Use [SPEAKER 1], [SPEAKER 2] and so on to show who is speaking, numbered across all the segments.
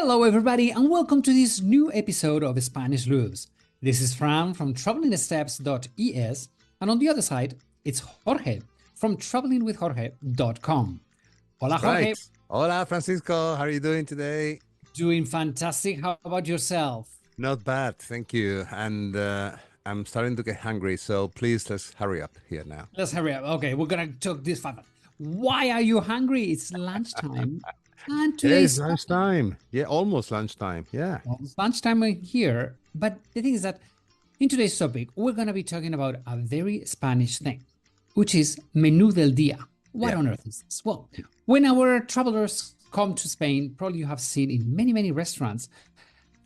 [SPEAKER 1] Hello, everybody, and welcome to this new episode of Spanish Luz. This is Fran from travelingsteps.es, and on the other side, it's Jorge from travelingwithjorge.com. Hola, Jorge.
[SPEAKER 2] Right. Hola, Francisco. How are you doing today?
[SPEAKER 1] Doing fantastic. How about yourself?
[SPEAKER 2] Not bad, thank you. And I'm starting to get hungry, so please let's hurry up here now.
[SPEAKER 1] Let's hurry up. Okay, we're gonna talk this fast. Why are you hungry? It's lunchtime, and
[SPEAKER 2] It is
[SPEAKER 1] today's
[SPEAKER 2] lunchtime. Yeah, almost lunchtime. Yeah.
[SPEAKER 1] well, it's lunchtime here. But the thing is that in today's topic, we're gonna be talking about a very Spanish thing, which is Menú del Día. What
[SPEAKER 2] Yeah.
[SPEAKER 1] on earth is this? Well, when our travelers come to Spain, probably you have seen in many restaurants,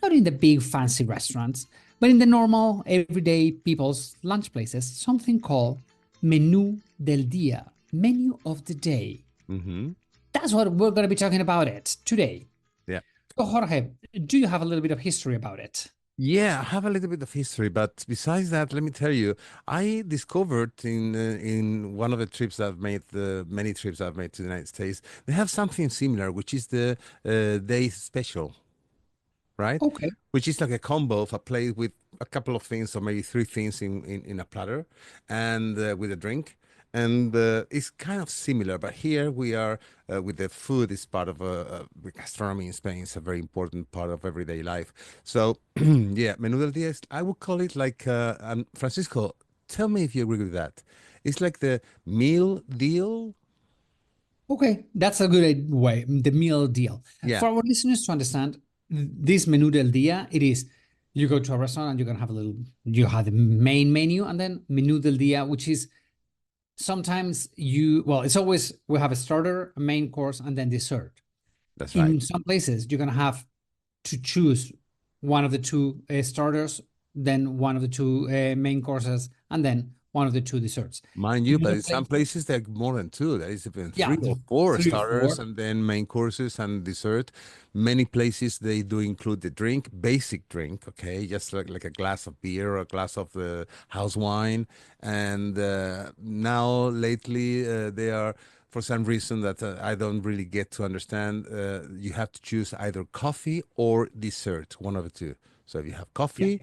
[SPEAKER 1] not in the big fancy restaurants, but in the normal, everyday people's lunch places, something called Menú del Día, menu of the day.
[SPEAKER 2] Mm-hmm.
[SPEAKER 1] That's what we're going to be talking about it today.
[SPEAKER 2] Yeah.
[SPEAKER 1] So, Jorge, do you have a little bit of history about it?
[SPEAKER 2] Yeah, I have a little bit of history, but besides that, let me tell you, I discovered in one of the trips I've made, the many trips I've made to the United States, they have something similar, which is the day special, right?
[SPEAKER 1] Okay.
[SPEAKER 2] Which is like a combo of a plate with a couple of things or maybe three things in a platter and with a drink. And it's kind of similar, but here we are with the food is part of gastronomy in Spain. It's a very important part of everyday life. So, yeah, menú del día, I would call it like, and Francisco, tell me if you agree with that. It's like the meal deal.
[SPEAKER 1] Okay, that's a good way, the meal deal.
[SPEAKER 2] Yeah,
[SPEAKER 1] For our listeners to understand, this Menú del Día, it is you go to a restaurant and you're going to have you have the main menu and then Menú del Día, which is sometimes it's always we have a starter, a main course, and then dessert.
[SPEAKER 2] that's right.
[SPEAKER 1] In some places, you're going to have to choose one of the two starters, then one of the two main courses, and then one of the two desserts.
[SPEAKER 2] Mind
[SPEAKER 1] In
[SPEAKER 2] you, but
[SPEAKER 1] other
[SPEAKER 2] in some places there are more than two. There is even
[SPEAKER 1] yeah,
[SPEAKER 2] three or four
[SPEAKER 1] three or
[SPEAKER 2] starters
[SPEAKER 1] four.
[SPEAKER 2] and then main courses and dessert. Many places they do include the drink, basic drink, okay, just like a glass of beer or a glass of house wine. And now lately they are, for some reason that I don't really get to understand, you have to choose either coffee or dessert, one of the two. So if you have
[SPEAKER 1] Yeah.
[SPEAKER 2] coffee,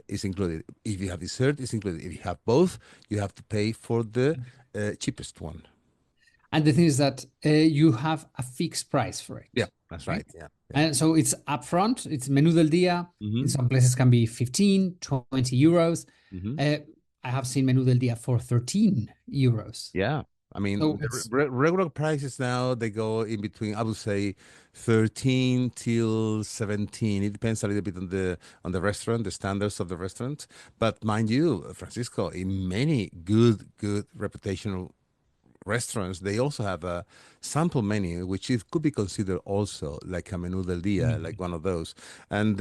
[SPEAKER 2] it's included. If you have dessert, it's included. If you have both, you have to pay for the cheapest one.
[SPEAKER 1] And the thing is that you have a fixed price for
[SPEAKER 2] Yeah,
[SPEAKER 1] it,
[SPEAKER 2] that's
[SPEAKER 1] right?
[SPEAKER 2] right. Yeah, yeah.
[SPEAKER 1] And so it's upfront. It's Menú del Día. In
[SPEAKER 2] Hmm.
[SPEAKER 1] some places can be 15, 20 euros.
[SPEAKER 2] Hmm.
[SPEAKER 1] I have seen Menú del Día for 13 euros.
[SPEAKER 2] Yeah. I mean,
[SPEAKER 1] So
[SPEAKER 2] the
[SPEAKER 1] it's
[SPEAKER 2] regular prices now, they go in between, I would say 13 till 17. It depends a little bit on the restaurant, the standards of the restaurant. But mind you, Francisco, in many good reputational restaurants, they also have a sample menu, which it could be considered also like a menú del día, like one of those. And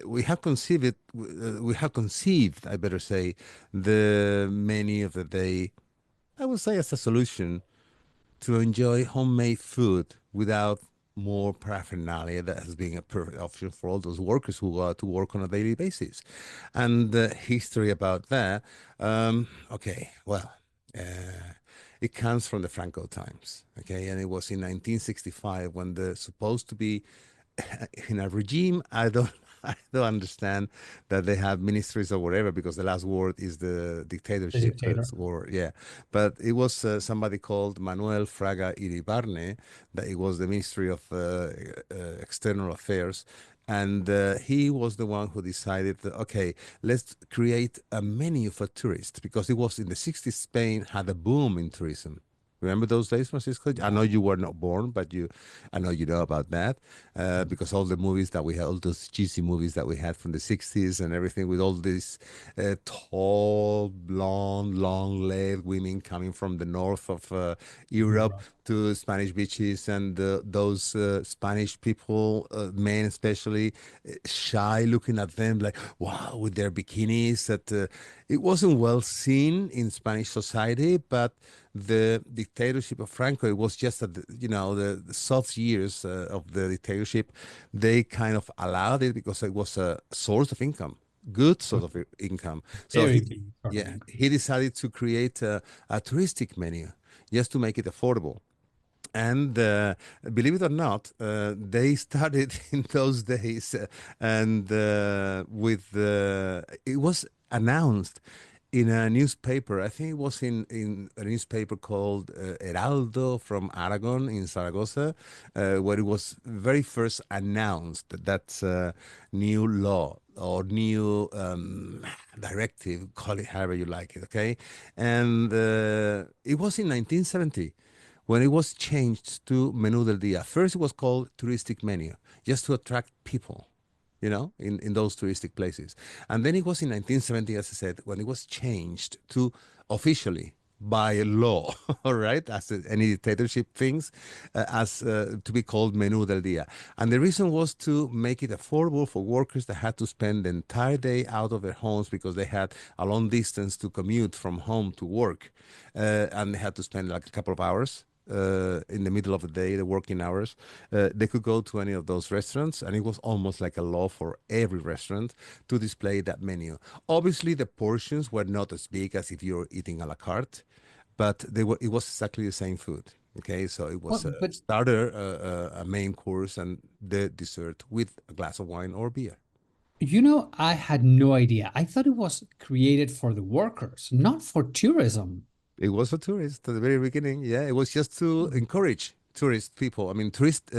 [SPEAKER 2] we have conceived it. We have conceived, I better say, the menu of the day. I would say as a solution to enjoy homemade food without more paraphernalia that has been a perfect option for all those workers who go out to work on a daily basis. And the history about that, okay, well, it comes from the Franco times, okay, and it was in 1965 when the supposed to be in a regime. I don't understand that they have ministries or whatever because the last word is the
[SPEAKER 1] the
[SPEAKER 2] dictatorship
[SPEAKER 1] dictator.
[SPEAKER 2] word. Yeah, but it was somebody called Manuel Fraga Iribarne that it was the Ministry of External Affairs. And he was the one who decided that, okay, let's create a menu for tourists because it was in the 60s, Spain had a boom in tourism. Remember those days, Francisco? I know you were not born, but I know you know about that because all the movies that we had, all those cheesy movies that we had from the 60s and everything with all these tall, blonde, long-legged women coming from the north of Europe to Spanish beaches and those Spanish people, men especially, shy looking at them like, wow, with their bikinis. That it wasn't well seen in Spanish society, but the dictatorship of Franco, it was just that, the soft years of the dictatorship, they kind of allowed it because it was a source of income, good source of income. So
[SPEAKER 1] Very
[SPEAKER 2] he,
[SPEAKER 1] big.
[SPEAKER 2] yeah, he decided to create a touristic menu just to make it affordable. And believe it or not, they started in those days, and it was announced in a newspaper. I think it was in a newspaper called Heraldo from Aragon in Zaragoza, where it was very first announced that that's a new law or new directive, call it however you like it, okay? And it was in 1970 when it was changed to Menú del Día. First, it was called touristic menu, just to attract people, in those touristic places. And then it was in 1970, as I said, when it was changed to officially by law, all right, as any dictatorship things, as to be called Menú del Día. And the reason was to make it affordable for workers that had to spend the entire day out of their homes because they had a long distance to commute from home to work, and they had to spend like a couple of hours in the middle of the day, the working hours. They could go to any of those restaurants, and it was almost like a law for every restaurant to display that menu. Obviously, the portions were not as big as if you're eating a la carte, but it was exactly the same food. Okay, so it was
[SPEAKER 1] Well,
[SPEAKER 2] a
[SPEAKER 1] but
[SPEAKER 2] starter, a main course, and the dessert with a glass of wine or beer.
[SPEAKER 1] I had no idea. I thought it was created for the workers, not for tourism.
[SPEAKER 2] It was for tourists at the very beginning. Yeah, it was just to encourage tourist people. I mean, tourist,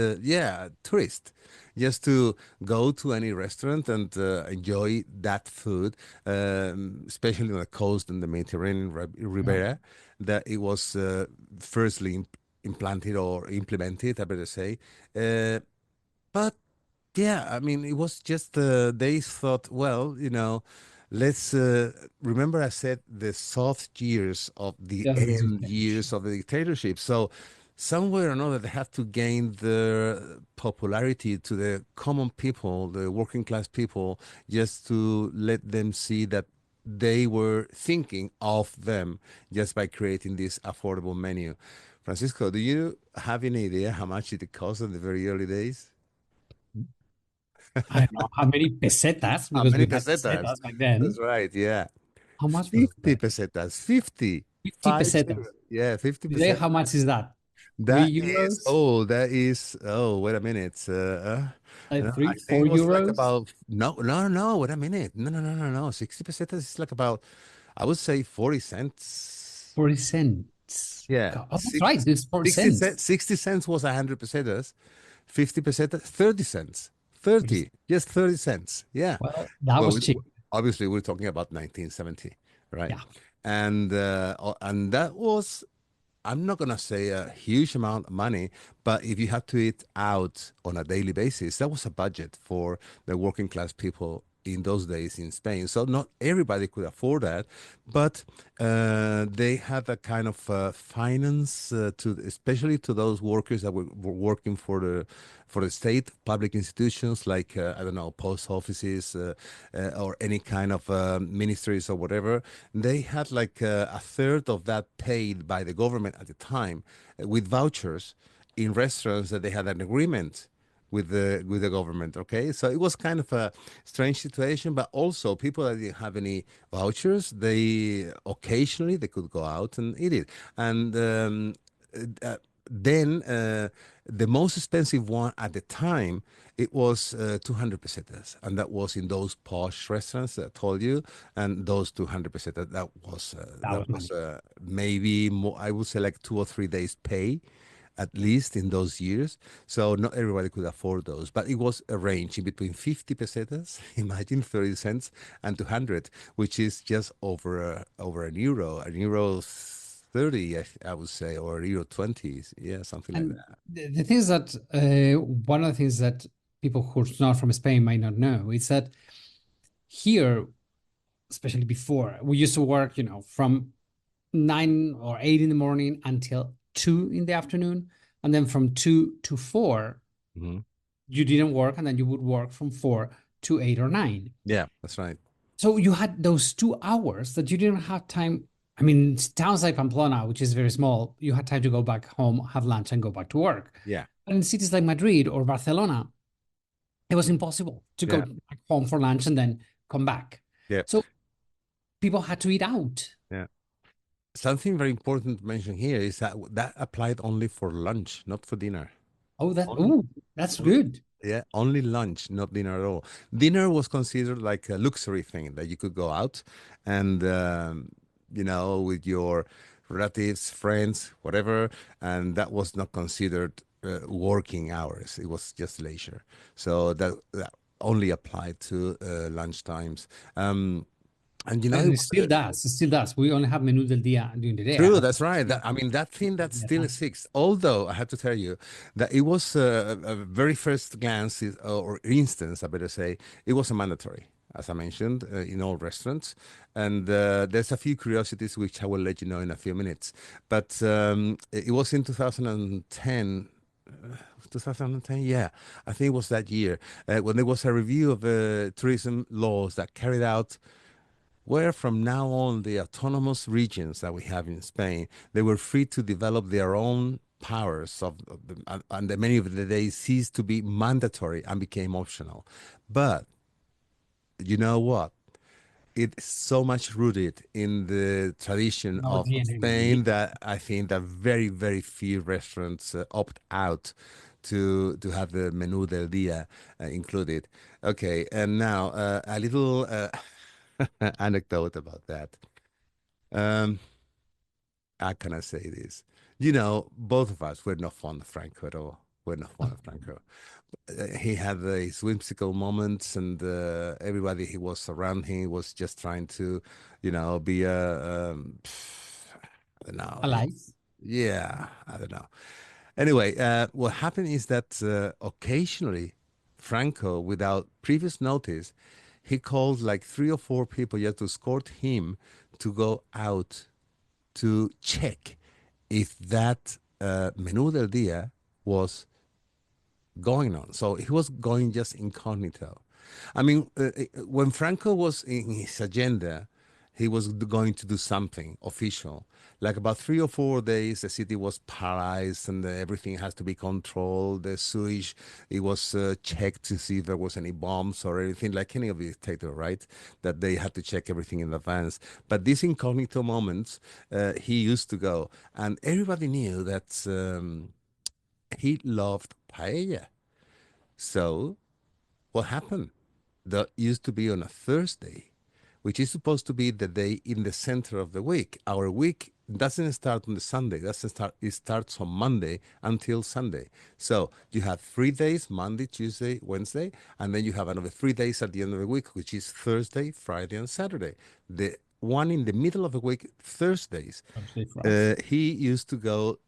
[SPEAKER 2] just to go to any restaurant and enjoy that food, especially on the coast and the Mediterranean
[SPEAKER 1] Yeah.
[SPEAKER 2] Riviera. That it was firstly implanted or implemented, I better say. Uh, but yeah, I mean, it was just they thought, well, let's remember I said the soft years of the
[SPEAKER 1] Just the
[SPEAKER 2] end
[SPEAKER 1] dictatorship.
[SPEAKER 2] years of the dictatorship. So somewhere or another, they have to gain their popularity to the common people, the working class people, just to let them see that they were thinking of them just by creating this affordable menu. Francisco, do you have any idea how much it cost in the very early days?
[SPEAKER 1] I don't know how many pesetas,
[SPEAKER 2] How
[SPEAKER 1] because
[SPEAKER 2] many
[SPEAKER 1] we had
[SPEAKER 2] pesetas?
[SPEAKER 1] pesetas back
[SPEAKER 2] That's
[SPEAKER 1] then.
[SPEAKER 2] right. Yeah.
[SPEAKER 1] How much was
[SPEAKER 2] 50
[SPEAKER 1] that?
[SPEAKER 2] pesetas. 50.
[SPEAKER 1] 50
[SPEAKER 2] Five zero.
[SPEAKER 1] pesetas.
[SPEAKER 2] Yeah, 50
[SPEAKER 1] Today, how
[SPEAKER 2] pesetas.
[SPEAKER 1] much is that? 3 euros?
[SPEAKER 2] Wait a minute.
[SPEAKER 1] Like
[SPEAKER 2] No,
[SPEAKER 1] three,
[SPEAKER 2] I think
[SPEAKER 1] four
[SPEAKER 2] it was like
[SPEAKER 1] euros?
[SPEAKER 2] about, no, no, no, wait a minute. No, no, no, no, no. 60 pesetas is like about, I would say 40 cents.
[SPEAKER 1] 40 cents.
[SPEAKER 2] Yeah.
[SPEAKER 1] God, oh, that's right. It's 40
[SPEAKER 2] 60
[SPEAKER 1] cents.
[SPEAKER 2] cents, 60 cents was 100 pesetas. 50 pesetas, 30 cents.
[SPEAKER 1] 30
[SPEAKER 2] 30, just 30 cents. Yeah.
[SPEAKER 1] Well, that
[SPEAKER 2] Well,
[SPEAKER 1] was cheap.
[SPEAKER 2] obviously, we're talking about 1970, right?
[SPEAKER 1] Yeah.
[SPEAKER 2] And that was, I'm not gonna say a huge amount of money, but if you had to eat out on a daily basis, that was a budget for the working class people in those days in Spain. So not everybody could afford that, but they had a kind of finance especially to those workers that were working for the state public institutions like I don't know, post offices or any kind of ministries or whatever. They had like a third of that paid by the government at the time with vouchers in restaurants that they had an agreement with the government. Okay, so it was kind of a strange situation, but also people that didn't have any vouchers, they occasionally they could go out and eat it. And uh, then the most expensive one at the time, it was 200 pesetas, and that was in those posh restaurants that I told you. And those 200 pesetas,
[SPEAKER 1] That
[SPEAKER 2] that
[SPEAKER 1] was
[SPEAKER 2] was
[SPEAKER 1] money.
[SPEAKER 2] maybe more, I would say like 2 or 3 days pay at least in those years. So not everybody could afford those, but it was a range in between 50 pesetas, imagine 30 cents, and 200, which is just over an euro 30, I would say, or euro 20, yeah, something like
[SPEAKER 1] And
[SPEAKER 2] that.
[SPEAKER 1] the thing is that one of the things that people who's not from Spain might not know is that here, especially before, we used to work, from 9 or 8 in the morning until 2 in the afternoon. And then from 2 to 4,
[SPEAKER 2] Mhm.
[SPEAKER 1] you didn't work. And then you would work from 4 to 8 or 9.
[SPEAKER 2] Yeah, that's right.
[SPEAKER 1] So you had those 2 hours that you didn't have time. I mean, towns like Pamplona, which is very small, you had time to go back home, have lunch, and go back to work.
[SPEAKER 2] Yeah,
[SPEAKER 1] But in cities like Madrid or Barcelona, it was impossible to go
[SPEAKER 2] yeah,
[SPEAKER 1] back home for lunch and then come back.
[SPEAKER 2] yeah,
[SPEAKER 1] So people had to eat out.
[SPEAKER 2] yeah. something very important to mention here is that that applied only for lunch, not for dinner. Only,
[SPEAKER 1] That's
[SPEAKER 2] only,
[SPEAKER 1] good.
[SPEAKER 2] yeah, only lunch, not dinner at all. Dinner was considered like a luxury thing that you could go out and, with your relatives, friends, whatever, and that was not considered working hours. It was just leisure. So that only applied to lunch times. And it
[SPEAKER 1] And it
[SPEAKER 2] was
[SPEAKER 1] still does. It still does. We only have Menú del Día during the day. I
[SPEAKER 2] true,
[SPEAKER 1] have
[SPEAKER 2] that's right. That, I mean, that thing that still exists. Although I have to tell you that it was a very first glance or instance, I better say, it was a mandatory, as I mentioned, in all restaurants. And there's a few curiosities which I will let you know in a few minutes. But it was in 2010. 2010, yeah, I think it was that year when there was a review of tourism laws that carried out where from now on the autonomous regions that we have in Spain, they were free to develop their own powers and many of the days ceased to be mandatory and became optional. But you know what? It's so much rooted in the tradition
[SPEAKER 1] our
[SPEAKER 2] of
[SPEAKER 1] DNA.
[SPEAKER 2] Spain that I think that very, very few restaurants opt out to have the menú del día included. Okay, and now a little anecdote about that. Um, how can I say this? Both of us, we're not fond of Franco at all. We're not fond of Franco. He had his whimsical moments, and everybody he was around him was just trying to, be I don't know.
[SPEAKER 1] Alive.
[SPEAKER 2] Yeah, I don't know. Anyway, what happened is that occasionally, Franco, without previous notice, he called like three or four people just to escort him to go out to check if that menú del día was going on. So he was going just incognito. I mean, when Franco was in his agenda, he was going to do something official. Like about 3 or 4 days, the city was paralyzed and everything has to be controlled. The sewage, it was checked to see if there was any bombs or anything, like any of the dictator, right? That they had to check everything in advance. But these incognito moments, he used to go, and everybody knew that he loved paella. So what happened? That used to be on a Thursday, which is supposed to be the day in the center of the week. Our week doesn't start on the Sunday. Doesn't start. It starts on Monday until Sunday. So you have 3 days: Monday, Tuesday, Wednesday, and then you have another 3 days at the end of the week, which is Thursday, Friday, and Saturday. The one in the middle of the week, Thursdays,
[SPEAKER 1] Thursday for us.
[SPEAKER 2] he used to go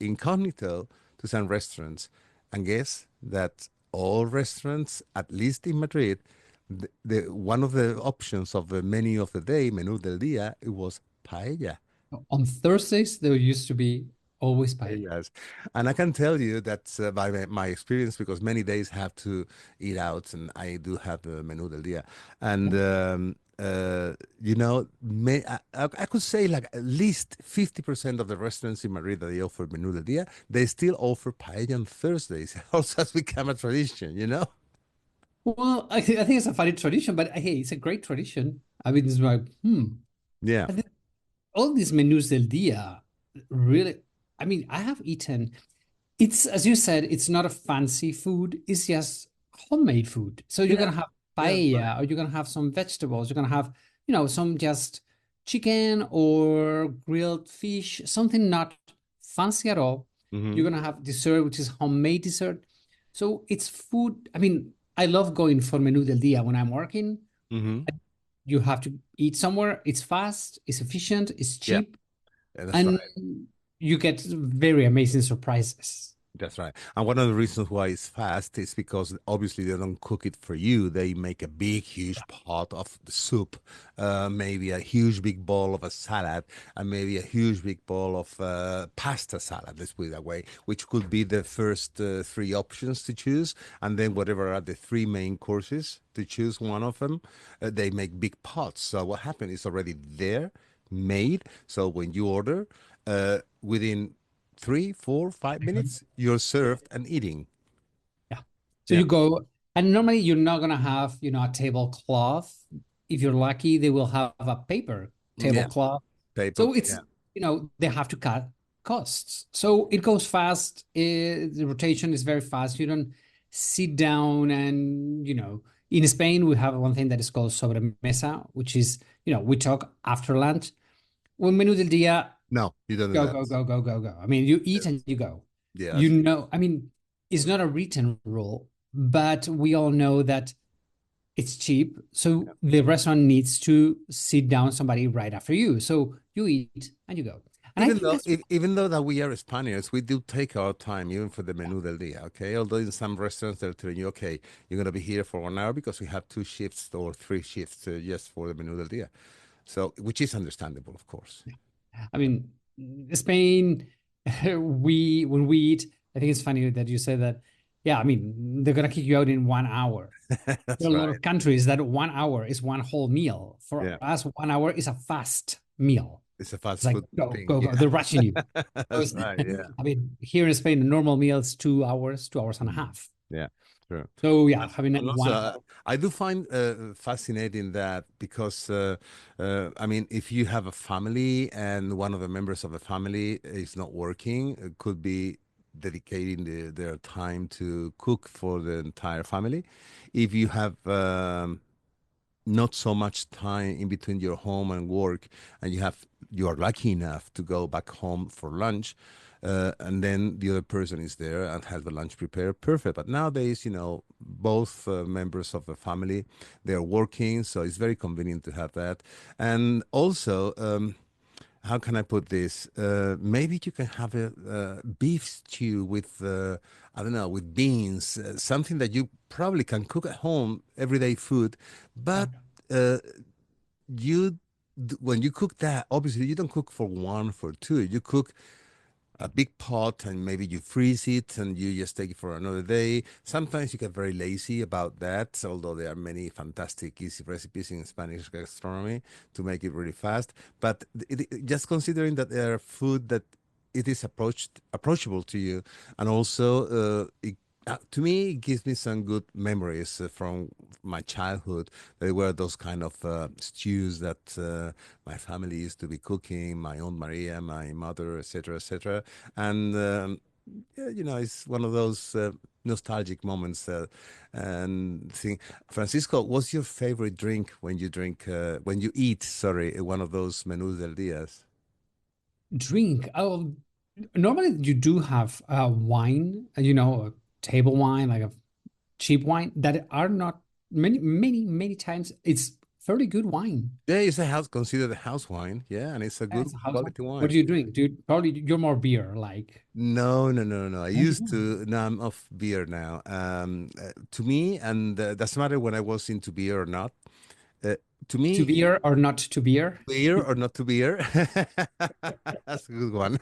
[SPEAKER 2] incognito to some restaurants, and guess that all restaurants, at least in Madrid, the one of the options of the menu of the day, menú del día, it was paella.
[SPEAKER 1] On Thursdays, there used to be always paella.
[SPEAKER 2] Yes, and I can tell you that by my experience, because many days have to eat out, and I do have the menú del día, and I could say like at least 50% of the restaurants in Madrid that they offer menú del día, they still offer paella on Thursdays. It also has become a tradition.
[SPEAKER 1] Well, I think it's a funny tradition, but hey, it's a great tradition. I mean, it's like,
[SPEAKER 2] Yeah.
[SPEAKER 1] I think all these menus del día really, I mean, I have eaten, it's, as you said, it's not a fancy food, it's just homemade food. So you're
[SPEAKER 2] Yeah.
[SPEAKER 1] gonna have
[SPEAKER 2] Yeah, that's right.
[SPEAKER 1] paella, or you're gonna have some vegetables, you're gonna have, some just chicken or grilled fish, something not fancy at all.
[SPEAKER 2] Mm-hmm.
[SPEAKER 1] You're gonna have dessert, which is homemade dessert. So it's food. I mean, I love going for menú del día when I'm working.
[SPEAKER 2] Mm-hmm.
[SPEAKER 1] You have to eat somewhere. It's fast, it's efficient, it's
[SPEAKER 2] Yeah,
[SPEAKER 1] cheap,
[SPEAKER 2] that's
[SPEAKER 1] and
[SPEAKER 2] right.
[SPEAKER 1] you get very amazing surprises.
[SPEAKER 2] That's right. And one of the reasons why it's fast is because obviously they don't cook it for you. They make a big, huge pot of the soup, maybe a huge, big bowl of a salad, and maybe a huge, big bowl of pasta salad, let's put it that way, which could be the first three options to choose. And then whatever are the three main courses to choose one of them, they make big pots. So what happened is already there, made. So when you order, within 3, 4, 5 minutes, you're served and eating.
[SPEAKER 1] Yeah. So
[SPEAKER 2] Yeah.
[SPEAKER 1] you go, and normally you're not gonna have, a tablecloth. If you're lucky, they will have a paper
[SPEAKER 2] Yeah.
[SPEAKER 1] tablecloth.
[SPEAKER 2] paper.
[SPEAKER 1] So it's,
[SPEAKER 2] Yeah.
[SPEAKER 1] they have to cut costs. So it goes fast. The rotation is very fast. You don't sit down and, in Spain, we have one thing that is called sobremesa, which is, we talk after lunch. When Menú del Día,
[SPEAKER 2] No, you don't do
[SPEAKER 1] go,
[SPEAKER 2] that.
[SPEAKER 1] go, go, go, go, go. I mean, you eat and
[SPEAKER 2] Yes.
[SPEAKER 1] you go.
[SPEAKER 2] Yes.
[SPEAKER 1] I mean, it's not a written rule, but we all know that it's cheap. So the restaurant needs to sit down somebody right after you. So you eat and you go. And I think that's
[SPEAKER 2] Even though that we are Spaniards, we do take our time even for the menú del día. Okay, although in some restaurants they're telling you, okay, you're gonna be here for 1 hour because we have 2 shifts or 3 shifts just for the menú del día. So, which is understandable, of course.
[SPEAKER 1] I mean, Spain, when we eat, I think it's funny that you said that. Yeah, I mean, they're gonna kick you out in 1 hour. There
[SPEAKER 2] That's
[SPEAKER 1] are a lot
[SPEAKER 2] right.
[SPEAKER 1] of countries that 1 hour is one whole meal. For
[SPEAKER 2] Yeah,
[SPEAKER 1] us, 1 hour is a fast meal.
[SPEAKER 2] it's a
[SPEAKER 1] It's
[SPEAKER 2] fast
[SPEAKER 1] like
[SPEAKER 2] food
[SPEAKER 1] go,
[SPEAKER 2] thing.
[SPEAKER 1] go, go.
[SPEAKER 2] Yeah,
[SPEAKER 1] They're rushing you. So
[SPEAKER 2] that's right. Yeah,
[SPEAKER 1] I mean, here in Spain, a normal meal is 2 hours, 2 hours and a
[SPEAKER 2] mm.
[SPEAKER 1] half.
[SPEAKER 2] Yeah, true.
[SPEAKER 1] So yeah,
[SPEAKER 2] And,
[SPEAKER 1] having that
[SPEAKER 2] and also,
[SPEAKER 1] 1 hour.
[SPEAKER 2] I do find fascinating that because, I mean, if you have a family and one of the members of the family is not working, it could be dedicating their time to cook for the entire family. If you have not so much time in between your home and work, and you are lucky enough to go back home for lunch, and then the other person is there and has the lunch prepared, perfect. But nowadays, both members of the family, they're working, so it's very convenient to have that. And also, how can I put this? Maybe you can have a beef stew with, I don't know, with beans, something that you probably can cook at home, everyday food. But uh, when you cook that, obviously you don't cook for one, for two. You cook a big pot and maybe you freeze it and you just take it for another day. Sometimes you get very lazy about that, although there are many fantastic easy recipes in Spanish gastronomy to make it really fast. But just considering that there are food that it is approachable to you, and also to me, it gives me some good memories from my childhood. There were those kind of stews that my family used to be cooking, my Aunt Maria, my mother, etc., etc. And yeah, it's one of those nostalgic moments. And think, Francisco, what's your favorite drink when you eat? Sorry, one of those menús del días.
[SPEAKER 1] Drink. Oh, normally you do have wine, a table wine, like a cheap wine that are not many, many, many times. It's fairly good wine.
[SPEAKER 2] Yeah, it's a house considered a house wine. Yeah, and it's a
[SPEAKER 1] Yeah,
[SPEAKER 2] good
[SPEAKER 1] it's a house wine.
[SPEAKER 2] quality
[SPEAKER 1] What
[SPEAKER 2] wine.
[SPEAKER 1] do you drink, dude? Probably you're more beer, like.
[SPEAKER 2] No, no, no, no, no. I
[SPEAKER 1] No, you
[SPEAKER 2] used
[SPEAKER 1] don't.
[SPEAKER 2] to. Now I'm off beer now. To me, and doesn't matter when I was into beer or not. Uh, to
[SPEAKER 1] To
[SPEAKER 2] me,
[SPEAKER 1] beer or not to beer?
[SPEAKER 2] beer or not to beer. That's a good one.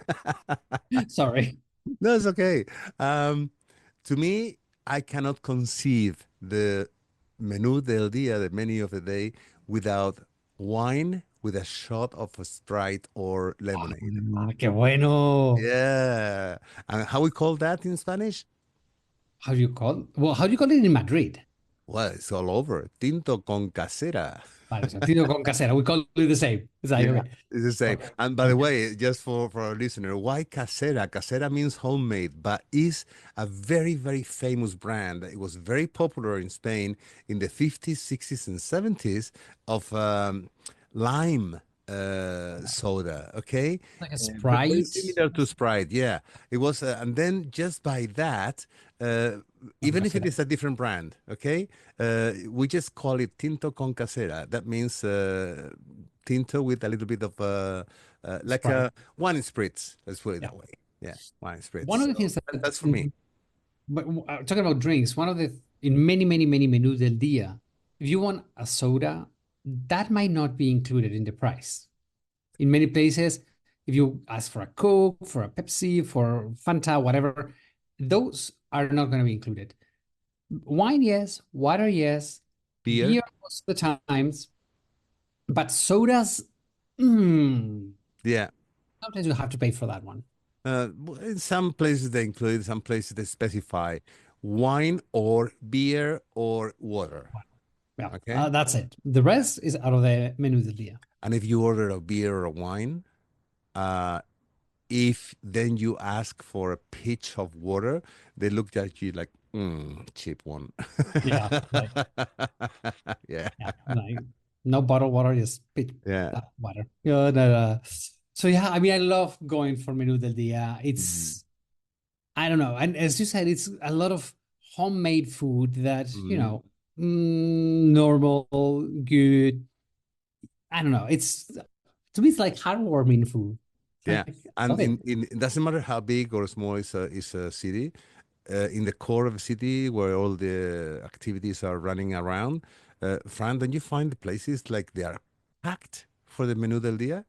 [SPEAKER 1] Sorry.
[SPEAKER 2] No, it's okay. Um, to me, I cannot conceive the menú del día, the menu of the day, without wine with a shot of a Sprite or lemonade.
[SPEAKER 1] Ah, qué bueno.
[SPEAKER 2] Yeah. And how we call that in Spanish?
[SPEAKER 1] How do you call? Well, how do you call it in Madrid?
[SPEAKER 2] Well, it's all over. Tinto con casera.
[SPEAKER 1] Vale, sentido con casera. We call it the same. It's like,
[SPEAKER 2] Yeah,
[SPEAKER 1] okay.
[SPEAKER 2] it's the same.
[SPEAKER 1] Okay.
[SPEAKER 2] And by the
[SPEAKER 1] Okay.
[SPEAKER 2] way, just for our listener, why casera? Casera means homemade, but is a very, very famous brand. It was very popular in Spain in the 50s, 60s, and 70s of lime soda. Okay,
[SPEAKER 1] Like a
[SPEAKER 2] very
[SPEAKER 1] Sprite.
[SPEAKER 2] similar to Sprite. Yeah, it was, and then just by that, uh,
[SPEAKER 1] Con
[SPEAKER 2] even if it
[SPEAKER 1] casera.
[SPEAKER 2] is a different brand, okay, we just call it Tinto con Casera. That means Tinto with a little bit of like
[SPEAKER 1] Sprite.
[SPEAKER 2] a wine spritz. Let's put it
[SPEAKER 1] Yeah.
[SPEAKER 2] that way. Yeah, wine spritz.
[SPEAKER 1] One of
[SPEAKER 2] So
[SPEAKER 1] the things that,
[SPEAKER 2] that's for me.
[SPEAKER 1] but talking about drinks, one of the, in many, many, many menus del día, if you want a soda, that might not be included in the price. In many places, if you ask for a Coke, for a Pepsi, for Fanta, whatever, those are not going to be included. Wine, yes. Water, yes.
[SPEAKER 2] Beer.
[SPEAKER 1] Beer most of the times, but sodas, mm,
[SPEAKER 2] Yeah.
[SPEAKER 1] sometimes you have to pay for that one.
[SPEAKER 2] In some places they include, some places they specify wine or beer or water.
[SPEAKER 1] Yeah,
[SPEAKER 2] Okay.
[SPEAKER 1] that's it. The rest is out of the menú del día.
[SPEAKER 2] And if you order a beer or a wine, if then you ask for a pitch of water, they look at you like, cheap one.
[SPEAKER 1] Yeah, like
[SPEAKER 2] Yeah.
[SPEAKER 1] yeah, like no bottled water, just pitch
[SPEAKER 2] Yeah.
[SPEAKER 1] water. Yeah, no. So yeah, I mean, I love going for Menú del Día.
[SPEAKER 2] Mhm.
[SPEAKER 1] It's I don't know, and as you said, it's a lot of homemade food that
[SPEAKER 2] Mhm.
[SPEAKER 1] normal, good. I don't know. It's to me, it's like heartwarming food.
[SPEAKER 2] Yeah.
[SPEAKER 1] Like,
[SPEAKER 2] And
[SPEAKER 1] love it.
[SPEAKER 2] it doesn't matter how big or small is a city. In the core of a city where all the activities are running around, Fran, don't you find the places like they are packed for the Menú del Día?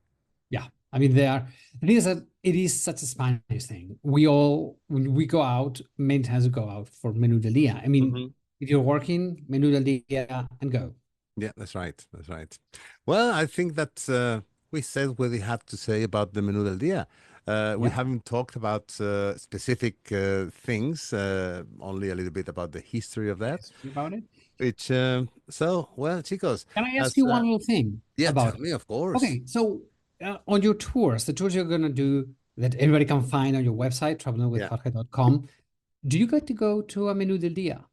[SPEAKER 1] Yeah, I mean, they are. The thing is that it is such a Spanish thing. We all, when we go out, many times we go out for Menú del Día. I mean,
[SPEAKER 2] Mhm.
[SPEAKER 1] if you're working, Menú del Día and go.
[SPEAKER 2] Yeah, that's right. That's right. Well, I think that we said what we had to say about the Menú del Día. We
[SPEAKER 1] Yeah,
[SPEAKER 2] haven't talked about specific things, only a little bit about the history of that.
[SPEAKER 1] history about it.
[SPEAKER 2] Which, well, chicos,
[SPEAKER 1] Can I ask
[SPEAKER 2] as
[SPEAKER 1] you one little thing
[SPEAKER 2] yeah,
[SPEAKER 1] about
[SPEAKER 2] tell
[SPEAKER 1] it?
[SPEAKER 2] me, of course.
[SPEAKER 1] Okay, so on your tours, the tours you're gonna do that everybody can find on your website,
[SPEAKER 2] Yeah.
[SPEAKER 1] travelingwithjorge.com, do you get to go to a Menú del Día?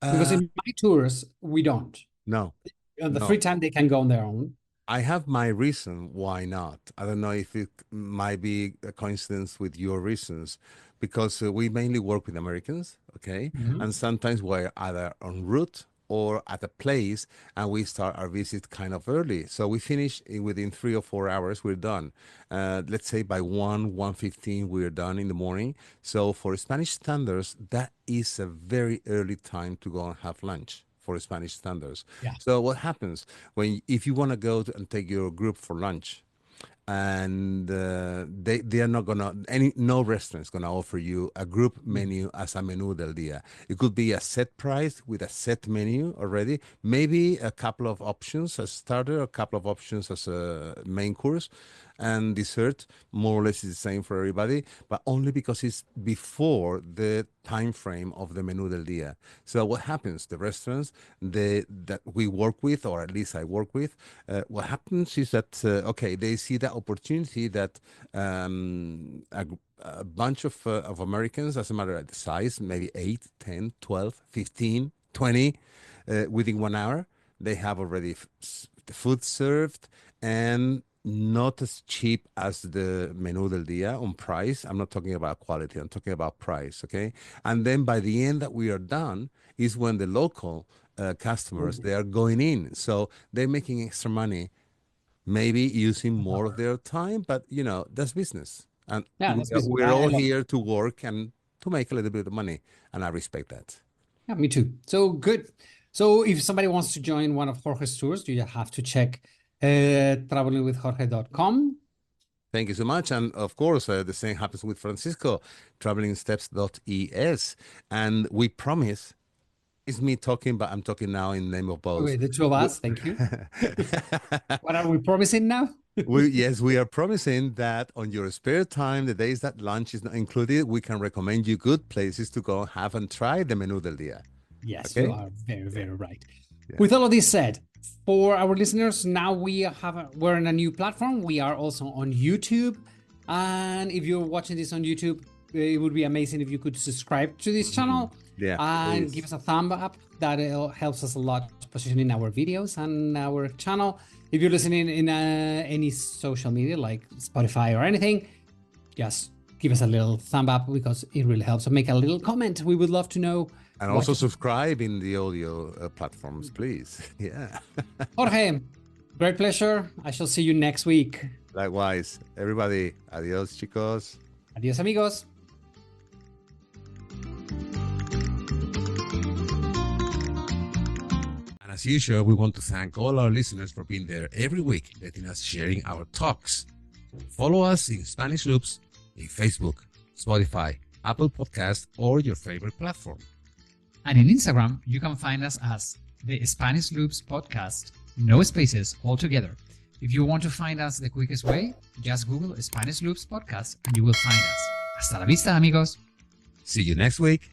[SPEAKER 1] Because
[SPEAKER 2] Uh,
[SPEAKER 1] in my tours, we don't.
[SPEAKER 2] no,
[SPEAKER 1] On the free
[SPEAKER 2] no.
[SPEAKER 1] time, they can go on their own.
[SPEAKER 2] I have my reason why not. I don't know if it might be a coincidence with your reasons, because we mainly work with Americans, okay?
[SPEAKER 1] Mhm.
[SPEAKER 2] And sometimes we're either en route or at a place, and we start our visit kind of early. So we finish within 3 or 4 hours, we're done. Let's say by 1:15, we're done in the morning. So for Spanish standards, that is a very early time to go and have lunch for Spanish standards.
[SPEAKER 1] Yeah.
[SPEAKER 2] So what happens when if you want to go and take your group for lunch, and they are not gonna no restaurant's gonna offer you a group menu as a menú del día. It could be a set price with a set menu already, maybe a couple of options as starter, a couple of options as a main course, and dessert more or less is the same for everybody, but only because it's before the time frame of the menú del día. So what happens? The restaurants that we work with, or at least I work with, what happens is that okay, they see the opportunity that a bunch of Americans, doesn't matter the size, maybe 8, 10, 12, 15, 20, within 1 hour, they have already the food served and not as cheap as the menú del día on price. I'm not talking about quality, I'm talking about price, okay? And then by the end that we are done is when the local customers, they are going in. So they're making extra money, maybe using more of their time, but that's business. And
[SPEAKER 1] Yeah, that's business.
[SPEAKER 2] we're
[SPEAKER 1] I
[SPEAKER 2] all
[SPEAKER 1] love it.
[SPEAKER 2] here to work and to make a little bit of money. And I respect that.
[SPEAKER 1] Yeah, me too. So good. So if somebody wants to join one of Jorge's tours, you just have to check travelingwithjorge.com.
[SPEAKER 2] Thank you so much. And of course, the same happens with Francisco, travelingsteps.es. And we promise, it's me talking, but I'm talking now in the name of both.
[SPEAKER 1] Okay, the two of us. Thank you. What are we promising now?
[SPEAKER 2] Yes, we are promising that on your spare time, the days that lunch is not included, we can recommend you good places to go have and try the menú del día.
[SPEAKER 1] Yes, you
[SPEAKER 2] Okay?
[SPEAKER 1] are very,
[SPEAKER 2] Yeah.
[SPEAKER 1] very right.
[SPEAKER 2] Yeah.
[SPEAKER 1] With all of this said, for our listeners, now we're in a new platform. We are also on YouTube. And if you're watching this on YouTube, it would be amazing if you could subscribe to this channel
[SPEAKER 2] Yeah,
[SPEAKER 1] and
[SPEAKER 2] please.
[SPEAKER 1] give us a thumb up. That helps us a lot positioning our videos and our channel. If you're listening in any social media like Spotify or anything, just give us a little thumb up because it really helps. So make a little comment. We would love to know.
[SPEAKER 2] And
[SPEAKER 1] what
[SPEAKER 2] also
[SPEAKER 1] you-
[SPEAKER 2] subscribe in the audio platforms, please. Yeah.
[SPEAKER 1] Jorge, great pleasure. I shall see you next week.
[SPEAKER 2] Likewise, everybody. Adios, chicos.
[SPEAKER 1] Adios, amigos.
[SPEAKER 3] And as usual, we want to thank all our listeners for being there every week, letting us sharing our talks. Follow us in Spanish Loops in Facebook, Spotify, Apple Podcast, or your favorite platform.
[SPEAKER 1] And in Instagram, you can find us as the Spanish Loops Podcast. No spaces altogether. If you want to find us the quickest way, just Google Spanish Loops Podcast and you will find us. Hasta la vista, amigos.
[SPEAKER 3] See you next week.